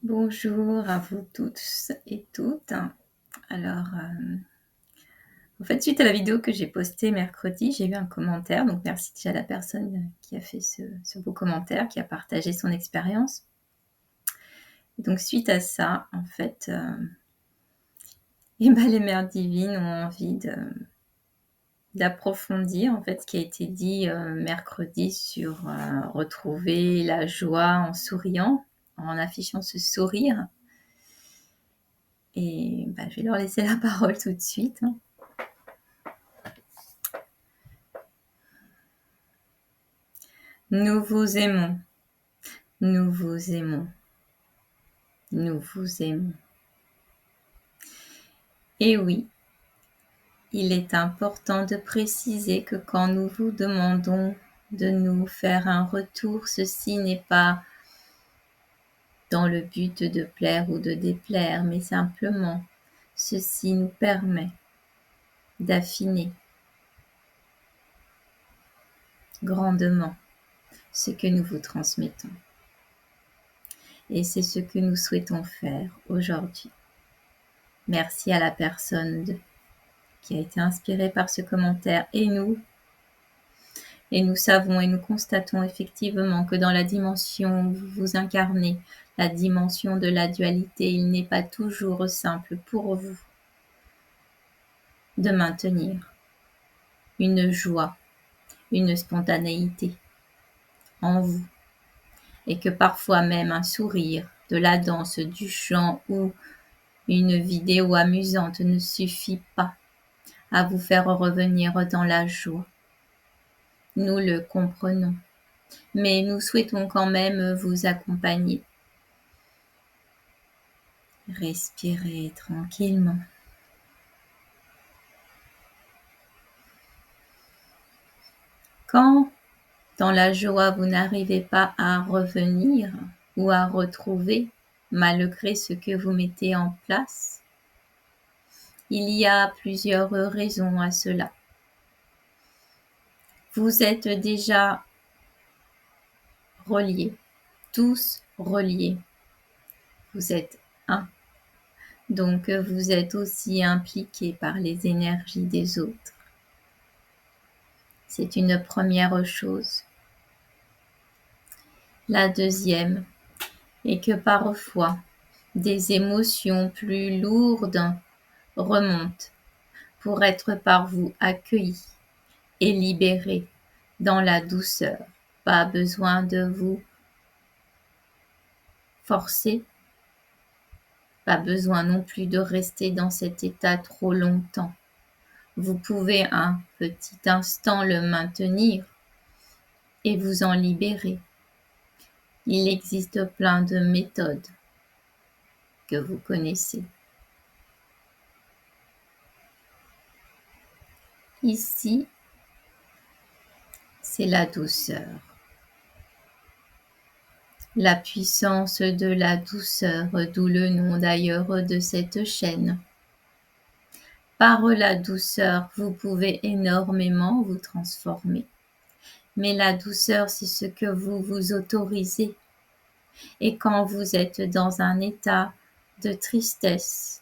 Bonjour à vous tous et toutes. Alors, en fait, suite à la vidéo que j'ai postée mercredi, j'ai eu un commentaire, donc merci déjà à la personne, qui a fait ce beau commentaire, qui a partagé son expérience. Et donc suite à ça, en fait, les mères divines ont envie d'approfondir, en fait, ce qui a été dit, mercredi sur, retrouver la joie en souriant, en affichant ce sourire. Et je vais leur laisser la parole tout de suite. Nous vous aimons, nous vous aimons, nous vous aimons. Et oui, il est important de préciser que quand nous vous demandons de nous faire un retour, ceci n'est pas dans le but de plaire ou de déplaire, mais simplement ceci nous permet d'affiner grandement ce que nous vous transmettons. Et c'est ce que nous souhaitons faire aujourd'hui. Merci à la personne qui a été inspirée par ce commentaire et nous savons et nous constatons effectivement que dans la dimension où vous incarnez, la dimension de la dualité, il n'est pas toujours simple pour vous de maintenir une joie, une spontanéité en vous, et que parfois même un sourire, de la danse, du chant ou une vidéo amusante ne suffit pas à vous faire revenir dans la joie. Nous le comprenons, mais nous souhaitons quand même vous accompagner. Respirez tranquillement. Quand, dans la joie, vous n'arrivez pas à revenir ou à retrouver, malgré ce que vous mettez en place, il y a plusieurs raisons à cela. Vous êtes déjà reliés, tous reliés. Vous êtes un. Donc vous êtes aussi impliqués par les énergies des autres. C'est une première chose. La deuxième est que parfois des émotions plus lourdes remontent pour être par vous accueillies et libérées dans la douceur. Pas besoin de vous forcer, pas besoin non plus de rester dans cet état trop longtemps. Vous pouvez un petit instant le maintenir et vous en libérer. Il existe plein de méthodes que vous connaissez. Ici, c'est la douceur. La puissance de la douceur, d'où le nom d'ailleurs de cette chaîne. Par la douceur, vous pouvez énormément vous transformer. Mais la douceur, c'est ce que vous vous autorisez. Et quand vous êtes dans un état de tristesse,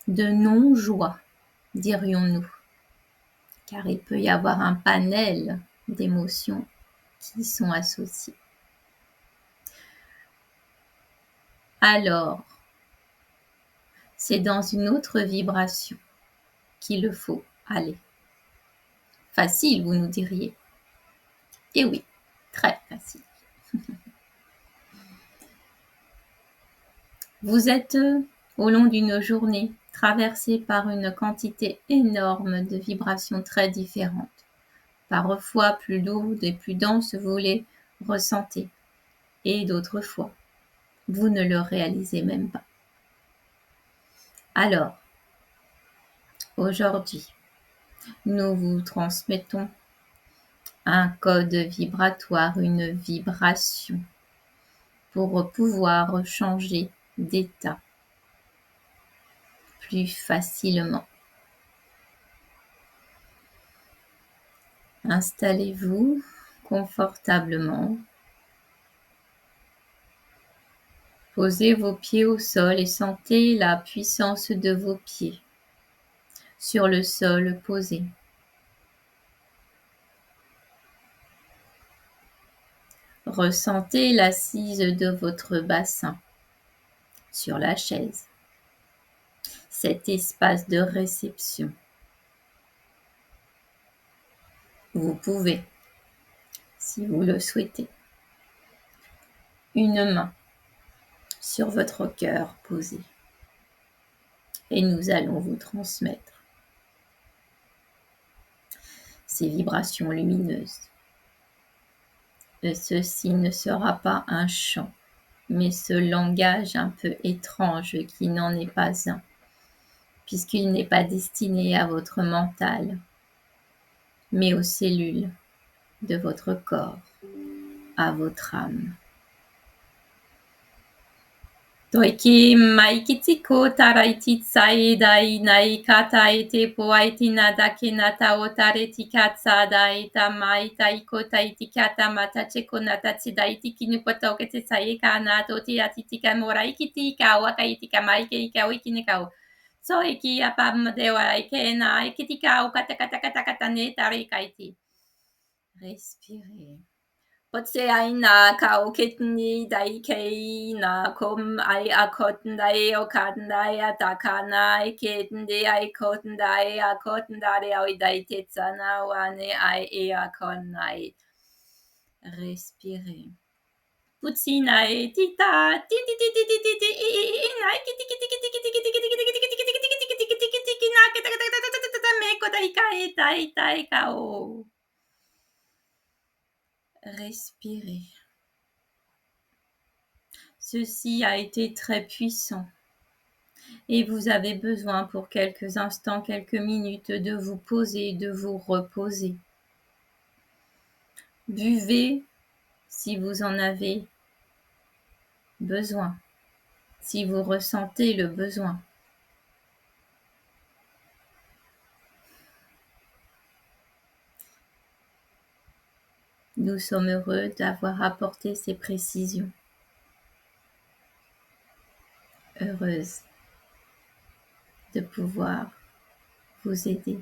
de non-joie, dirions-nous, car il peut y avoir un panel d'émotions qui y sont associées. Alors, c'est dans une autre vibration qu'il faut aller. Facile, vous nous diriez. Et oui, très facile. Vous êtes, au long d'une journée, traversé par une quantité énorme de vibrations très différentes. Parfois plus lourdes et plus denses, vous les ressentez. Et d'autres fois, vous ne le réalisez même pas. Alors, aujourd'hui, nous vous transmettons un code vibratoire, une vibration pour pouvoir changer d'état plus facilement. Installez-vous confortablement. Posez vos pieds au sol et sentez la puissance de vos pieds sur le sol posé. Ressentez l'assise de votre bassin sur la chaise, cet espace de réception. Vous pouvez, si vous le souhaitez, une main sur votre cœur posé. Et nous allons vous transmettre ces vibrations lumineuses. Et ceci ne sera pas un chant, mais ce langage un peu étrange qui n'en est pas un, puisqu'il n'est pas destiné à votre mental, mais aux cellules de votre corps, à votre âme. Toiki maikitiko taraiti tsai dai nai kata ete poaiti nadake nata otareti katsa dai tamai taiko taiti kata matacheko natatsi daiti kinukoto kete sai kana toti atitika moraikiti ka wakaiti kamaike ka wikinekao. So iki apam dewa ikena ikitika o kata kata kata kata ne tarikaiti. Respirez. Potse aina ka oketni dai kei na kom ai akoten dai okaden dai atakana iketen de ai koten dai akoten dai ai dai tetsana wane ai e akon ai. Respirez. Putsina e tita ti ti ti ti ti ti ti i nai kiti kiti kiti kiti kiti kiti kiti kiti kiti kiti kiti kiti kiti kiti kiti na kata kata kata kata kata me ko dai kai tai tai kao. Respirez. Ceci a été très puissant et vous avez besoin pour quelques instants, quelques minutes de vous poser, de vous reposer. Buvez si vous en avez besoin, si vous ressentez le besoin. Nous sommes heureux d'avoir apporté ces précisions. Heureuse de pouvoir vous aider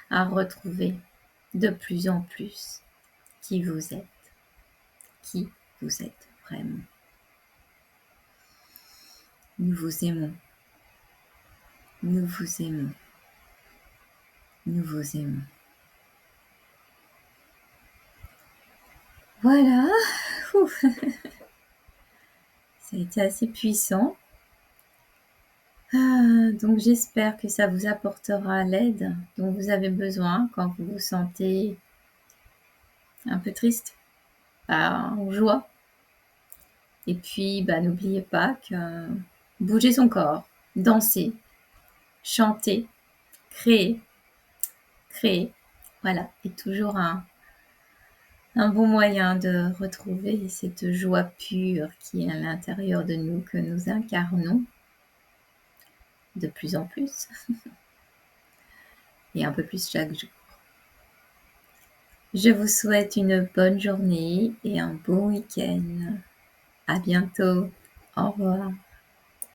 à retrouver de plus en plus qui vous êtes vraiment. Nous vous aimons, nous vous aimons, nous vous aimons. Voilà, ouf. Ça a été assez puissant. Donc j'espère que ça vous apportera l'aide dont vous avez besoin quand vous vous sentez un peu triste, en joie. Et puis n'oubliez pas que bouger son corps, danser, chanter, créer, voilà, est toujours un bon moyen de retrouver cette joie pure qui est à l'intérieur de nous, que nous incarnons de plus en plus et un peu plus chaque jour. Je vous souhaite une bonne journée et un bon week-end. À bientôt. Au revoir.